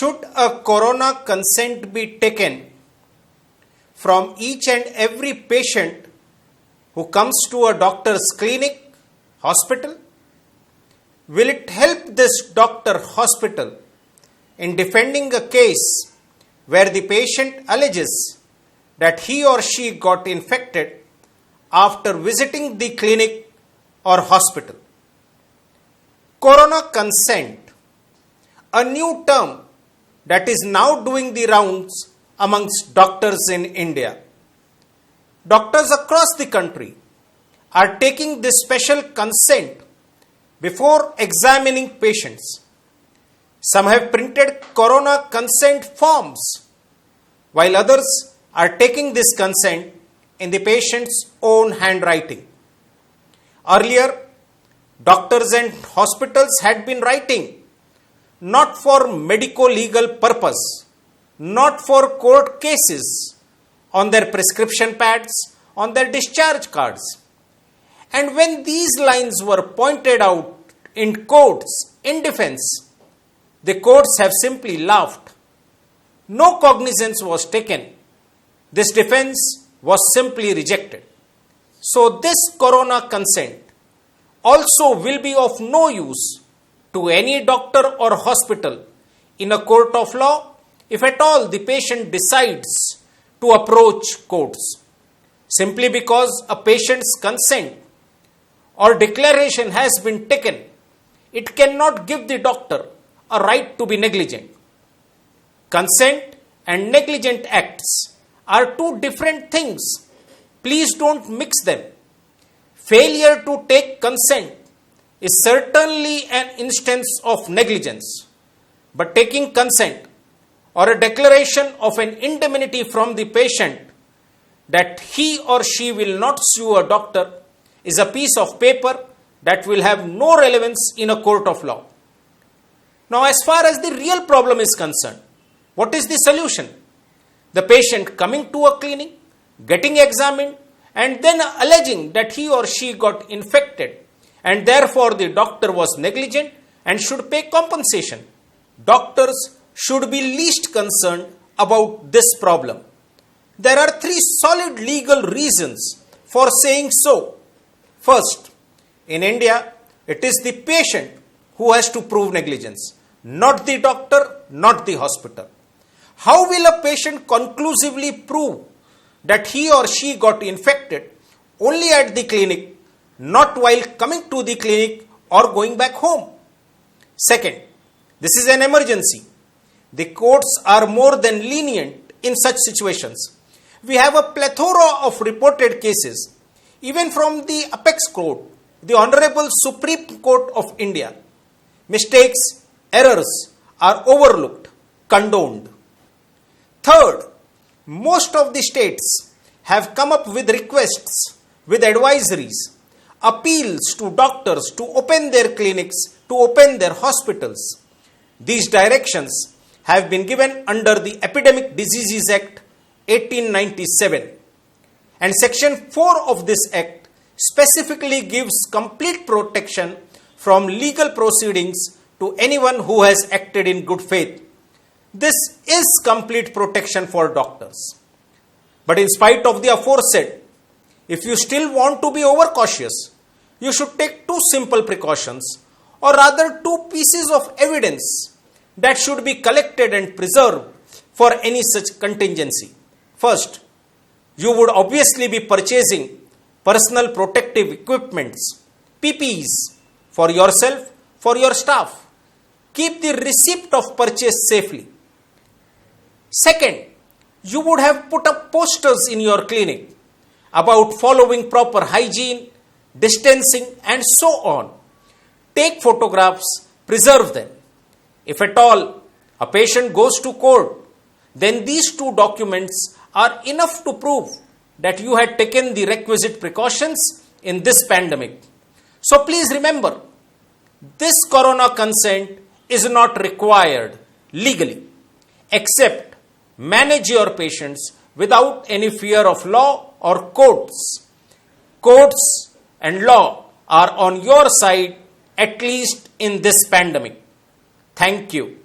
Should a corona consent be taken from each and every patient who comes to a doctor's clinic, hospital? Will it help this doctor, hospital in defending a case where the patient alleges that he or she got infected after visiting the clinic or hospital? Corona consent, a new term that is now doing the rounds amongst doctors in India. Doctors across the country are taking this special consent before examining patients. Some have printed corona consent forms, while others are taking this consent in the patient's own handwriting. Earlier, doctors and hospitals had been writing not for medico-legal purpose, not for court cases, on their prescription pads, on their discharge cards. And when these lines were pointed out in courts in defense, the courts have simply laughed. No cognizance was taken. This defense was simply rejected. So this corona consent also will be of no use to any doctor or hospital in a court of law if at all the patient decides to approach courts. Simply because a patient's consent or declaration has been taken, it cannot give the doctor a right to be negligent. Consent and negligent acts are two different things. Please don't mix them. Failure to take consent is certainly an instance of negligence, but taking consent or a declaration of an indemnity from the patient that he or she will not sue a doctor is a piece of paper that will have no relevance in a court of law. Now, as far as the real problem is concerned, what is the solution? The patient coming to a clinic, getting examined, and then alleging that he or she got infected and therefore the doctor was negligent and should pay compensation. Doctors should be least concerned about this problem. There are three solid legal reasons for saying so. First, in India, it is the patient who has to prove negligence, not the doctor, not the hospital. How will a patient conclusively prove that he or she got infected only at the clinic, not while coming to the clinic or going back home? Second, this is an emergency. The courts are more than lenient in such situations. We have a plethora of reported cases, even from the apex court, the Honorable Supreme Court of India. Mistakes, errors are overlooked, condoned. Third, most of the states have come up with requests, with advisories, appeals to doctors to open their clinics, to open their hospitals. These directions have been given under the Epidemic Diseases Act 1897. And Section 4 of this Act specifically gives complete protection from legal proceedings to anyone who has acted in good faith. This is complete protection for doctors. But in spite of the aforesaid, if you still want to be overcautious, you should take two simple precautions, or rather two pieces of evidence that should be collected and preserved for any such contingency. First, you would obviously be purchasing personal protective equipments, PPEs, for yourself, for your staff. Keep the receipt of purchase safely. Second, you would have put up posters in your clinic about following proper hygiene, distancing, and so on. Take photographs, preserve them. If at all a patient goes to court, then these two documents are enough to prove that you had taken the requisite precautions in this pandemic. So please remember, this corona consent is not required legally, except manage your patients without any fear of law or courts. Courts and law are on your side, at least in this pandemic. Thank you.